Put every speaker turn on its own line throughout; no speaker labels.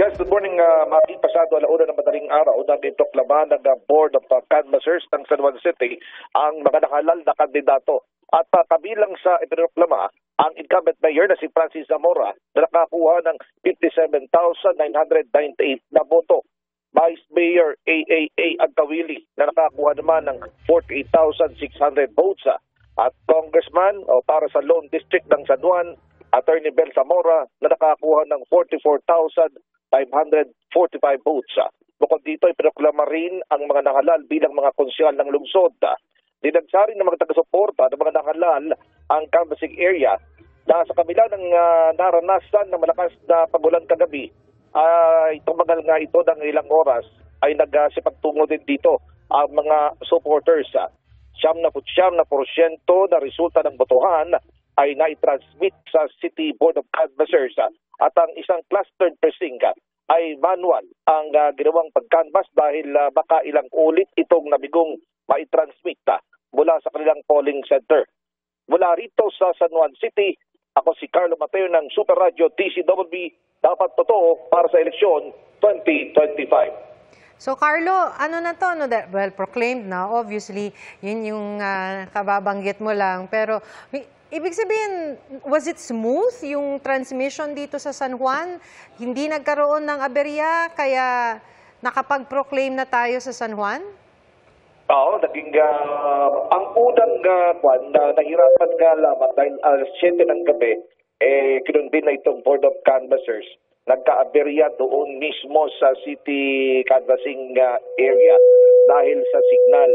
Yes, good morning, Maki. Pasado alauna ng madaling araw, nag-proklama ng Board of Canvassers ng San Juan City ang mga nakahalal na kandidato. At kabilang sa ipinoklama, ang incumbent mayor na si Francis Zamora na nakakuha ng 57,998 na boto. Vice Mayor AAA Agkawili na nakakuha naman ng 48,600 votes. At Congressman para sa Lone District ng San Juan, Attorney Bel Zamora na nakakuha ng 44,545 votes. Bukod dito, ipinoklama rin ang mga nahalal bilang mga konsyal ng lungsod. Dinagsari ng mga taga-suporta ng mga nahalal ang canvassing area na sa kabila ng naranasan ng malakas na pagulan kagabi, tumagal nga ito ng ilang oras ay nagsipagtungo din dito ang mga supporters. 79% na resulta ng botohan ay nai-transmit sa City Board of Canvassers at ang isang clustered precinct ay manual ang ginawang pag-canvass dahil baka ilang ulit itong nabigong mai-transmit mula sa kanilang polling center. Mula rito sa San Juan City, ako si Carlo Mateo ng Super Radio DCWB, dapat totoo para sa eleksyon 2025.
So Carlo, ano na to? No, well, proclaimed na, obviously, yun yung kababanggit mo lang. Pero ibig sabihin, was it smooth yung transmission dito sa San Juan? Hindi nagkaroon ng aberya, kaya nakapag-proclaim na tayo sa San Juan?
Oo, naging ang unang nahirapan nga lamang dahil alas 7 ng gabi, kinumbin na itong Board of Canvassers. Nagka-aberya doon mismo sa city canvassing area dahil sa signal.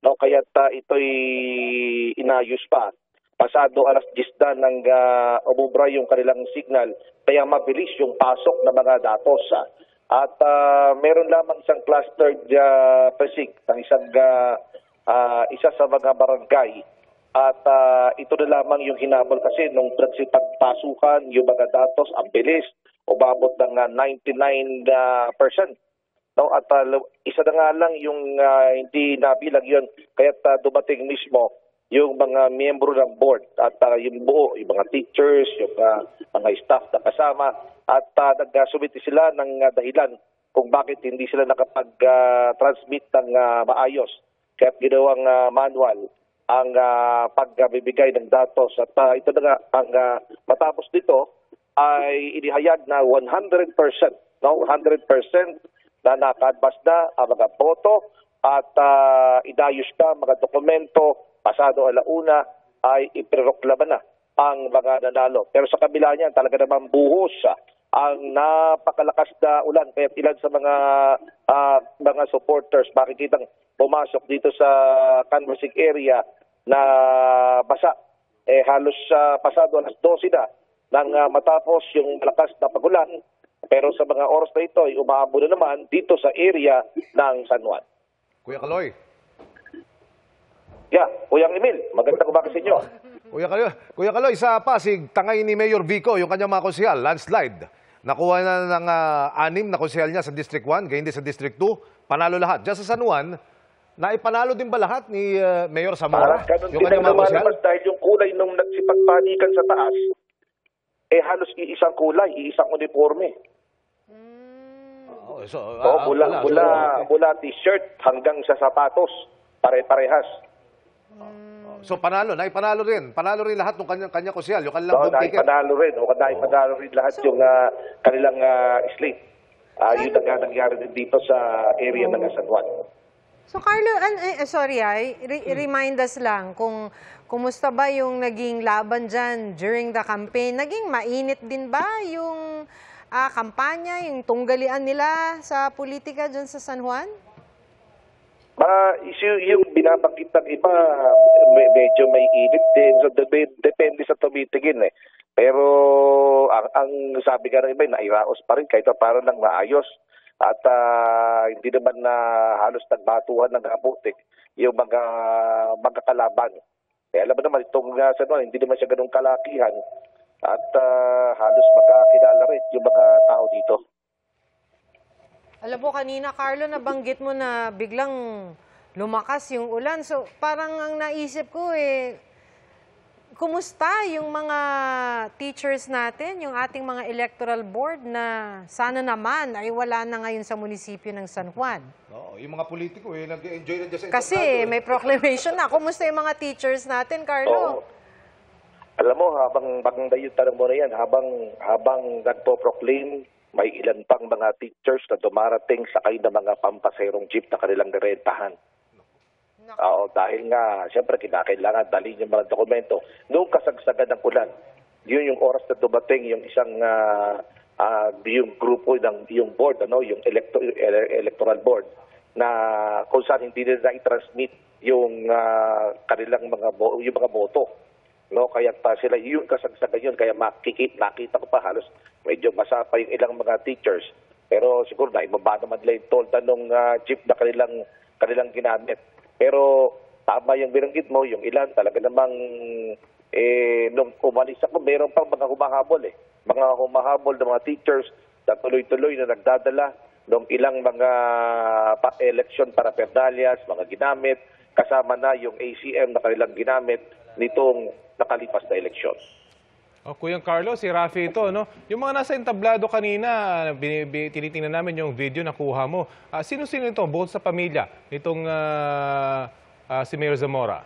No, kaya ito'y inayos pa. Pasado alas 10 na ng umubra yung kanilang signal, kaya mabilis yung pasok ng mga datos. At meron lamang isang clustered precinct ng isa sa mga barangay. At ito na lamang yung hinabol kasi nung nagsipagpasukan yung mga datos, ang bilis, umabot ng 99%. No? At isa na nga lang yung hindi nabilang yun, kaya dumating mismo yung mga miyembro ng board at yung buo, yung mga teachers, yung mga staff na kasama, at nagsumiti sila ng dahilan kung bakit hindi sila nakapag-transmit ng maayos. Kaya ginawang manual ang pagbibigay ng datos. At ito na nga, ang matapos dito ay inihayag na 100%, no? 100% na naka-advance na ang mga boto at inayos na mga dokumento. Pasado alauna ay ipiroklama na ang mga nanalo. Pero sa kabila niyan, talaga naman buhos ang napakalakas na ulan. Kaya ilan sa mga supporters makikitang pumasok dito sa canvassing area na basa. Halos pasado alas 12 na nang matapos yung malakas na pagulan. Pero sa mga oras na ito ay umaabo na naman dito sa area ng San Juan.
Kuya Kaloy.
Yeah, Kuyang Emil, magandang umaga sa inyo.
Kuya Kaloy, sa Pasig, tangay ni Mayor Vico, yung kanyang mga konsyal, landslide. Nakuha na ng 6 na konsyal niya sa District 1, gayon din sa District 2, panalo lahat. Diyan sa San Juan, naipanalo din ba lahat ni Mayor Zamora?
Yung kanyang mga konsyal? Dahil yung kulay nung nagsipagpanikan sa taas, halos iisang kulay, iisang uniforme. Mula t-shirt hanggang sa sapatos, pare-parehas.
So naipanalo rin lahat ng kanya konsyal, yung kanilang home ticket.
Naipanalo rin lahat yung kanilang slate. Yun ang nangyari din dito sa area ng San Juan.
So Carlo, remind us lang kung kumusta ba yung naging laban dyan during the campaign? Naging mainit din ba yung kampanya, yung tunggalian nila sa politika dyan sa San Juan?
Yung binabanggit ng iba, medyo may init din. So, depende sa tumitingin Pero ang sabi ka ng iba, nairaos pa rin kahit parang nang maayos. At hindi naman na halos nagbatuhan ng abutik yung mga magkakalaban. Alam mo naman, itong San Juan, hindi naman siya ganun kalakihan. At halos magkakilala rin yung mga tao dito.
Alam mo, kanina, Carlo, nabanggit mo na biglang lumakas yung ulan. So, parang ang naisip ko kumusta yung mga teachers natin, yung ating mga electoral board na sana naman ay wala na ngayon sa munisipyo ng San Juan?
Oo, yung mga politiko, nag-enjoy na dyan sa
Kasi
entablado,
may proclamation na. Kumusta yung mga teachers natin, Carlo?
Oo. Alam mo, habang yung tanong mo na yan, habang nagpo-proclaim, may ilan pang mga teachers na dumarating sakay ng mga pampaserong jeep na kanilang nirentahan. Oo, dahil nga, siyempre, kinakailangan dalhin yung mga dokumento. Noong kasagsagan ng ulan, yun yung oras na dumating yung isang, yung grupo, yung board, yung electoral board, na kung saan hindi nila i-transmit yung kanilang yung mga boto. No, kaya pa sila yung kasagsagan yun, kaya nakita ko pa halos medyo basa pa yung ilang mga teachers. Pero siguro na ibaba naman nila yung tolda nung jeep na kanilang ginamit. Pero tama yung binanggit mo, yung ilan talaga namang nung umalis ako, meron pang mga humahabol Mga humahabol ng mga teachers na tuloy-tuloy na nagdadala ng ilang mga election paraphernalias, mga ginamit, kasama na yung ACM na kanilang ginamit nitong nakalipas na eleksyon.
Kuya Carlo, si Rafi ito, no? Yung mga nasa entablado kanina, tinitingnan namin yung video na kuha mo. Sino-sino ito, bukod sa pamilya, nitong si Mayor Zamora?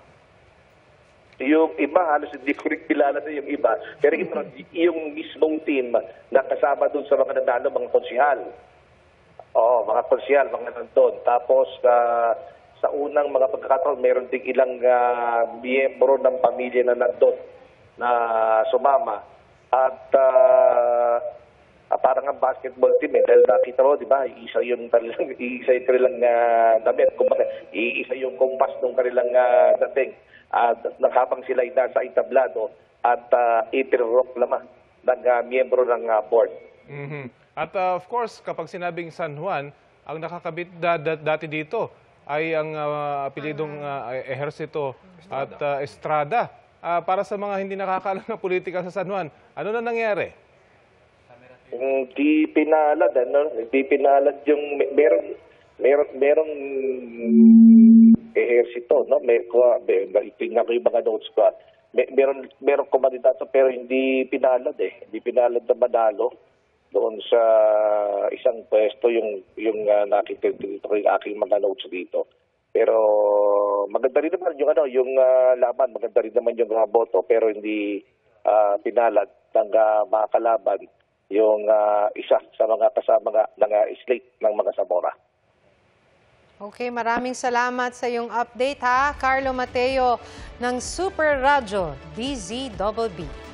Yung iba, halos hindi ko rin kilala na yung iba. Pero ito, yung mismong team na kasama dun sa mga nanalo, mga konsihal. Oo, mga konsihal, mga nandun. Tapos, sa unang mga pagkakataon, meron ding ilang miyembro ng pamilya na nandun na sumama. At parang ang basketball team dahil nakita mo, di ba, isa yung kanilang damit, kumbaga, isa yung kompas ng kanilang dating. At habang sila ay nasa entablado at ipinurok naman ng miyembro ng board.
At of course, kapag sinabing San Juan, ang nakakabit dati dito ay ang apelidong Ejercito at Estrada. Para sa mga hindi nakakaalam ng politika sa San Juan, ano na nangyari?
Hindi pinalad, Hindi pinalad yung merong ehersito, no? Tingnan ko yung mga notes ko. Merong kumandidato pero hindi pinalad Hindi pinalad na manalo doon sa isang pwesto yung nakita dito ko yung aking mga notes dito. Pero maganda rin naman yung laban, maganda rin naman yung boto pero hindi pinalad ng mga kalaban yung isa sa mga kasama ng slate ng mga Zamora.
Okay, maraming salamat sa iyong update ha, Carlo Mateo ng Super Radyo DZBB.